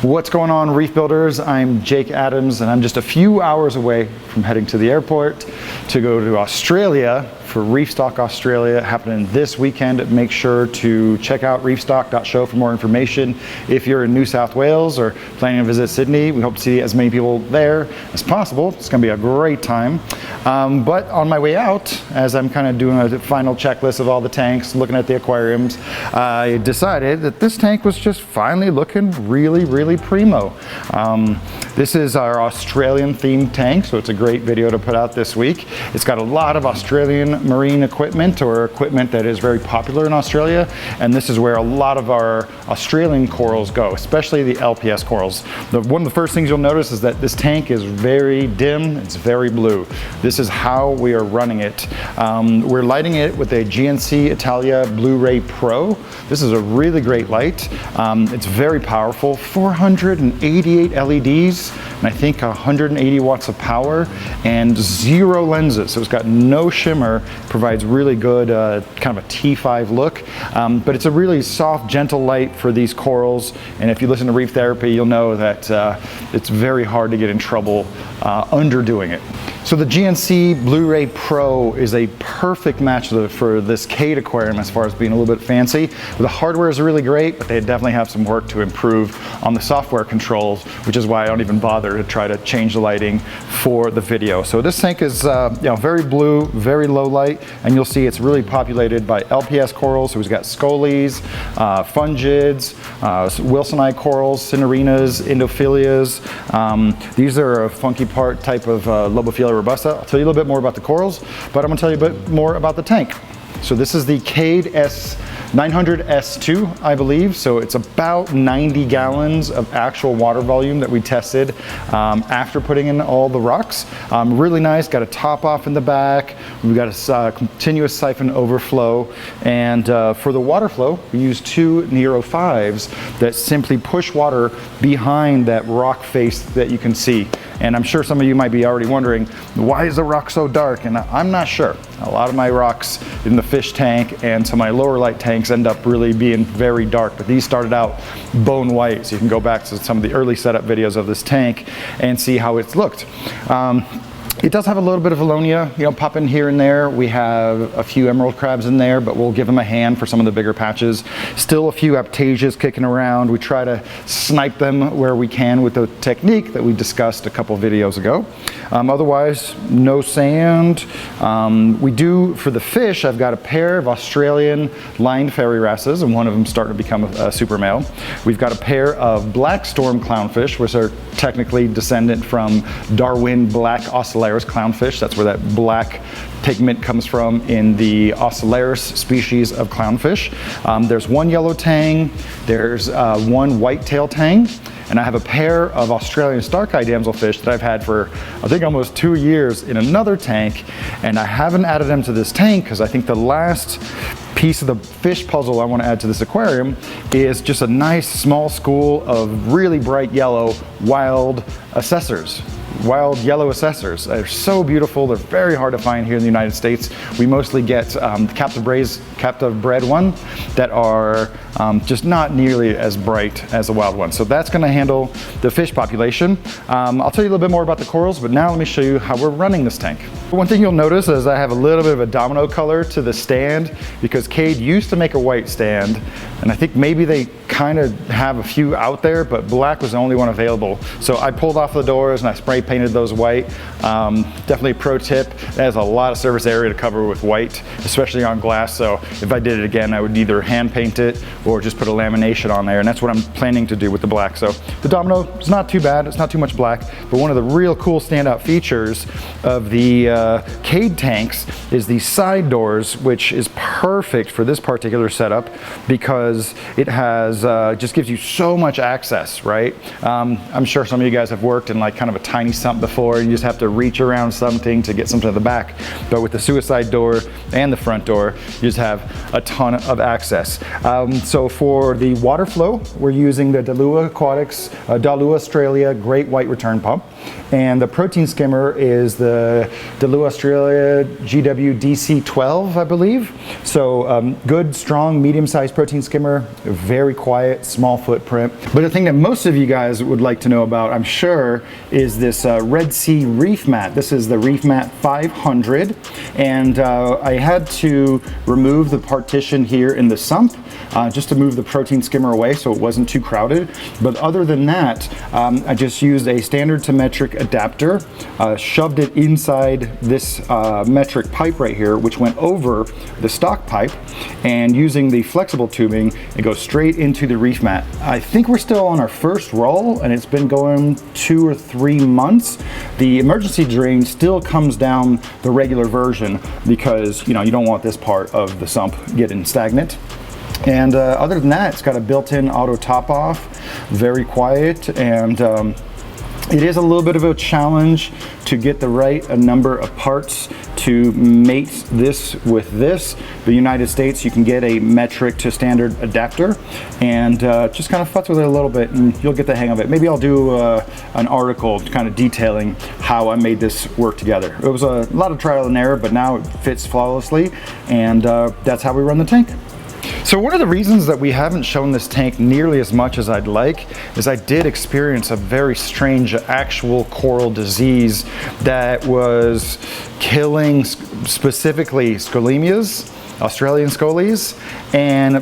What's going on, Reef Builders? I'm Jake Adams, and I'm just a few hours away from heading to the airport to go to Australia for Reefstock Australia, happening this weekend. Make sure to check out reefstock.show for more information. If you're in New South Wales or planning to visit Sydney, we hope to see as many people there as possible. It's going to be a great time. But on my way out, as I'm kind of doing a final checklist of all the tanks, looking at the aquariums, I decided that this tank was just finally looking really primo. This is our Australian themed tank, so it's a great video to put out this week. It's got a lot of Australian marine equipment, or equipment that is very popular in Australia, and this is where a lot of our Australian corals go, especially the LPS corals. One of the first things you'll notice is that this tank is very dim, it's very blue. This is how we are running it. We're lighting it with a GNC Italia Blu-ray Pro. This is a really great light. It's very powerful, 488 LEDs, and I think 180 watts of power, and 0 lenses, so it's got no shimmer. Provides really good kind of a T5 look, but it's a really soft, gentle light for these corals, and if you listen to Reef Therapy, you'll know that it's very hard to get in trouble underdoing it. So the GNC Blu-ray Pro is a perfect match for this CADE aquarium as far as being a little bit fancy. The hardware is really great, but they definitely have some work to improve on the software controls, which is why I don't even bother to try to change the lighting for the video. So this tank is very blue, very low light, and you'll see it's really populated by LPS corals. So we've got scoles, fungids, wilsonite corals, cinerinas, endophilias. These are a funky part type of Lobophila robusta. I'll tell you a little bit more about the corals, but I'm going to tell you a bit more about the tank. So this is the CADE S900S2, I believe. So it's about 90 gallons of actual water volume that we tested after putting in all the rocks. Really nice, got a top off in the back. We've got a continuous siphon overflow. And for the water flow, we use 2 Nero 5s that simply push water behind that rock face that you can see. And I'm sure some of you might be already wondering, why is the rock so dark? And I'm not sure. A lot of my rocks in the fish tank and some of my lower light tanks end up really being very dark, but these started out bone white. So you can go back to some of the early setup videos of this tank and see how it's looked. It does have a little bit of Valonia, popping here and there. We have a few emerald crabs in there, but we'll give them a hand for some of the bigger patches. Still a few aptasias kicking around. We try to snipe them where we can with the technique that we discussed a couple videos ago. Otherwise, no sand. We do, for the fish, I've got a pair of Australian lined fairy wrasses, and one of them starting to become a super male. We've got a pair of black storm clownfish, which are technically descendant from Darwin black ocellaris clownfish. That's where that black pigment comes from in the ocellaris species of clownfish. There's one yellow tang, there's one white-tailed tang, and I have a pair of Australian stark-eyed damselfish that I've had for, I think, almost 2 years in another tank, and I haven't added them to this tank because I think the last piece of the fish puzzle I want to add to this aquarium is just a nice small school of really bright yellow wild assessors. Wild yellow assessors. They're so beautiful. They're very hard to find here in the United States. We mostly get captive bred one that are just not nearly as bright as the wild one. So that's going to handle the fish population. I'll tell you a little bit more about the corals, but now let me show you how we're running this tank. One thing you'll notice is I have a little bit of a domino color to the stand because CADE used to make a white stand, and I think maybe they kind of have a few out there, but black was the only one available. So I pulled off the doors and I spray painted those white. Definitely a pro tip. That has a lot of surface area to cover with white, especially on glass. So if I did it again, I would either hand paint it or just put a lamination on there, and that's what I'm planning to do with the black. So the domino is not too bad. It's not too much black, but one of the real cool standout features of the CADE tanks is the side doors, which is perfect for this particular setup because it has just gives you so much access, right? I'm sure some of you guys have worked in like kind of a tiny sump before, and you just have to reach around something to get something to the back. But with the suicide door and the front door, you just have a ton of access. So for the water flow, we're using the Dalua Aquatics, Dalua Australia Great White Return Pump. And the protein skimmer is the Dalua Australia GW DC12, I believe. So good, strong, medium-sized protein skimmer. skimmer, very quiet, small footprint. But the thing that most of you guys would like to know about, I'm sure, is this Red Sea Reef mat. This is the Reef Mat 500, and I had to remove the partition here in the sump just to move the protein skimmer away so it wasn't too crowded. But other than that, I just used a standard to metric adapter, shoved it inside this metric pipe right here, which went over the stock pipe, and using the flexible tubing, it goes straight into the reef mat. I think we're still on our first roll, and it's been going 2 or 3 months. The emergency drain still comes down the regular version because you don't want this part of the sump getting stagnant. And other than that, it's got a built-in auto top off, very quiet, and it is a little bit of a challenge to get the right number of parts to mate this with this. The United States, you can get a metric to standard adapter, and just kind of futz with it a little bit and you'll get the hang of it. Maybe I'll do an article kind of detailing how I made this work together. It was a lot of trial and error, but now it fits flawlessly, and that's how we run the tank. So one of the reasons that we haven't shown this tank nearly as much as I'd like is I did experience a very strange actual coral disease that was killing specifically scholemias, Australian scolies, and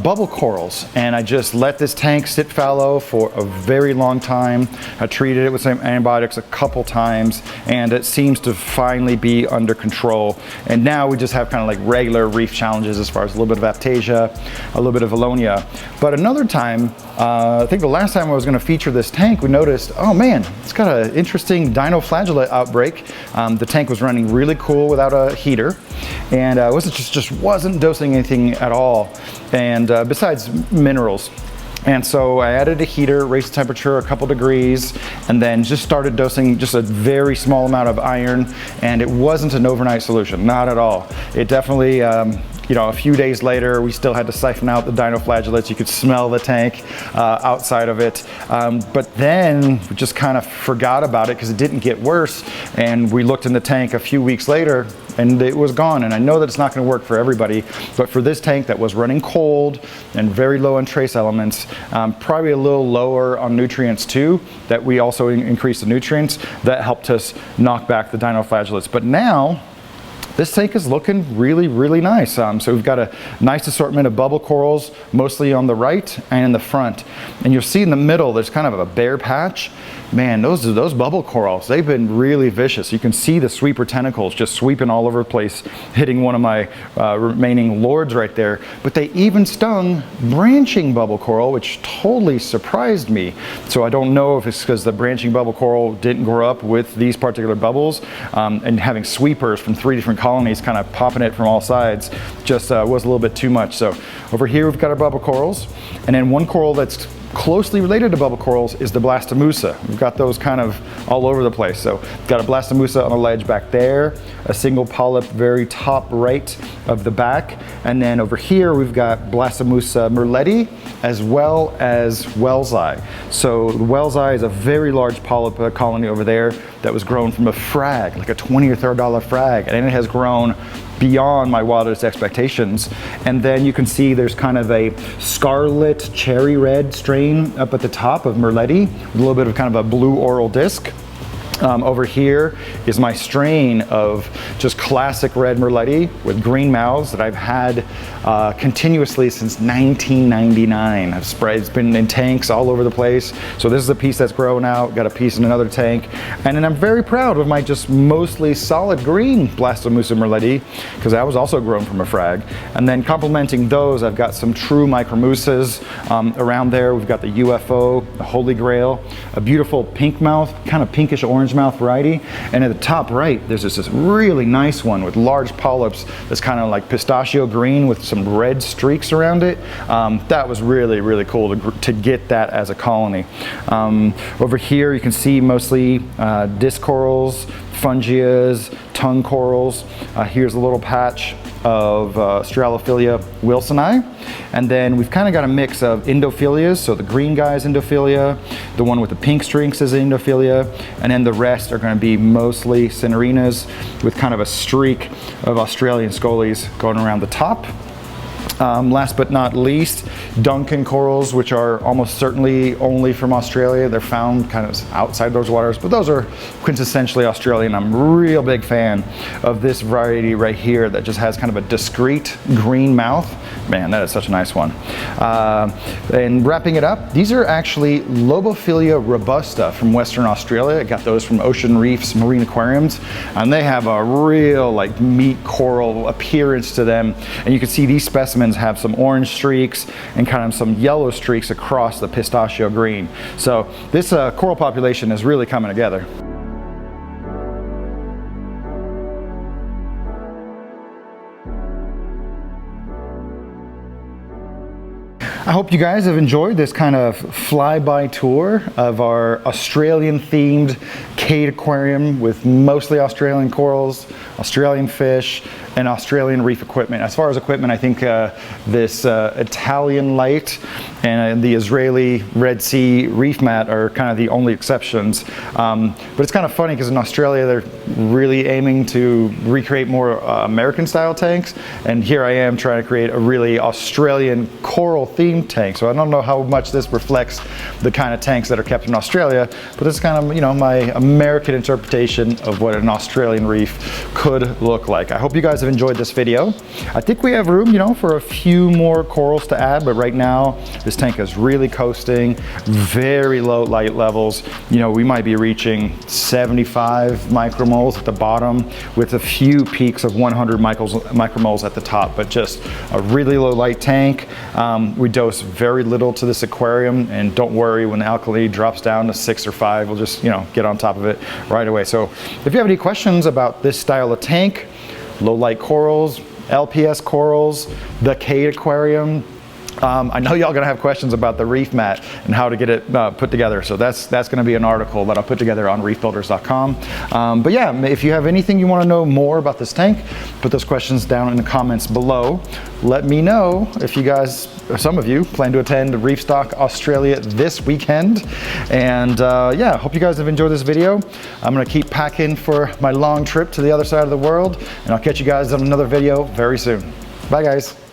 bubble corals, and I just let this tank sit fallow for a very long time. I treated it with some antibiotics a couple times, and it seems to finally be under control. And now we just have kind of like regular reef challenges as far as a little bit of aptasia, a little bit of valonia. But another time, I think the last time I was going to feature this tank, we noticed, oh man, it's got an interesting dinoflagellate outbreak. The tank was running really cool without a heater, and just wasn't dosing anything at all, and besides minerals. And so I added a heater, raised the temperature a couple degrees, and then just started dosing just a very small amount of iron, and it wasn't an overnight solution, not at all. It definitely, a few days later, we still had to siphon out the dinoflagellates. You could smell the tank outside of it. But then we just kind of forgot about it because it didn't get worse. And we looked in the tank a few weeks later and it was gone. And I know that it's not going to work for everybody, but for this tank that was running cold and very low on trace elements, probably a little lower on nutrients too, that we also increased the nutrients, that helped us knock back the dinoflagellates. But now, this tank is looking really, really nice. So we've got a nice assortment of bubble corals, mostly on the right and in the front. And you'll see in the middle, there's kind of a bare patch. Man, those bubble corals, they've been really vicious. You can see the sweeper tentacles just sweeping all over the place, hitting one of my remaining lords right there. But they even stung branching bubble coral, which totally surprised me. So I don't know if it's because the branching bubble coral didn't grow up with these particular bubbles, and having sweepers from 3 different colonies kind of popping it from all sides just was a little bit too much. So over here we've got our bubble corals, and then one coral that's closely related to bubble corals is the blastomussa. We've got those kind of all over the place. So got a blastomussa on the ledge back there, a single polyp very top right of the back, and then over here we've got blastomussa merletti as well as whale's eye. So the whale's eye is a very large polyp colony over there that was grown from a frag, like a $20 or $30 frag, and it has grown beyond my wildest expectations. And then you can see there's kind of a scarlet cherry red strain up at the top of merletti with a little bit of kind of a blue oral disc. Over here is my strain of just classic red merletti with green mouths that I've had continuously since 1999. I've spread, it's been in tanks all over the place. So this is a piece that's grown out, got a piece in another tank. And then I'm very proud of my just mostly solid green blastomussa merletti, because that was also grown from a frag. And then complementing those, I've got some true micromussas around there. We've got the UFO, the Holy Grail, a beautiful pink mouth, kind of pinkish orange mouth variety, and at the top right there's this really nice one with large polyps that's kind of like pistachio green with some red streaks around it. That was really, really cool to get that as a colony. Over here you can see mostly disc corals, fungias, tongue corals. Here's a little patch of Stralophilia wilsoni, and then we've kind of got a mix of endophilias. So the green guy is endophilia, the one with the pink streaks is endophilia, and then the rest are going to be mostly cinerinas with kind of a streak of Australian scolies going around the top. Last but not least, Duncan corals, which are almost certainly only from Australia. They're found kind of outside those waters, but those are quintessentially Australian. I'm a real big fan of this variety right here that just has kind of a discreet green mouth. Man, that is such a nice one. And wrapping it up, these are actually Lobophilia robusta from Western Australia. I got those from Ocean Reef's marine aquariums, and they have a real like meat coral appearance to them. And you can see these specimens have some orange streaks and kind of some yellow streaks across the pistachio green. So this coral population is really coming together. I hope you guys have enjoyed this kind of flyby tour of our Australian themed CADE aquarium with mostly Australian corals, Australian fish, and Australian reef equipment. As far as equipment, I think this Italian light and the Israeli Red Sea reef mat are kind of the only exceptions. But it's kind of funny because in Australia they're really aiming to recreate more American style tanks, and here I am trying to create a really Australian coral themed tank. So I don't know how much this reflects the kind of tanks that are kept in Australia, but this is kind of, you know, my American interpretation of what an Australian reef could look like. I hope you guys have enjoyed this video. I think we have room, you know, for a few more corals to add, but right now this tank is really coasting, very low light levels. You know, we might be reaching 75 micromoles at the bottom with a few peaks of 100 micromoles at the top, but just a really low light tank. We dose very little to this aquarium, and don't worry, when the alkalinity drops down to 6 or 5, we'll just, you know, get on top of it right away. So if you have any questions about this style of tank, low light corals, LPS corals, the CADE aquarium, I know y'all gonna have questions about the reef mat and how to get it put together. So that's gonna be an article that I'll put together on reefbuilders.com. But yeah, if you have anything you wanna know more about this tank, put those questions down in the comments below. Let me know if you guys, or some of you, plan to attend Reefstock Australia this weekend. And yeah, hope you guys have enjoyed this video. I'm gonna keep packing for my long trip to the other side of the world, and I'll catch you guys on another video very soon. Bye guys.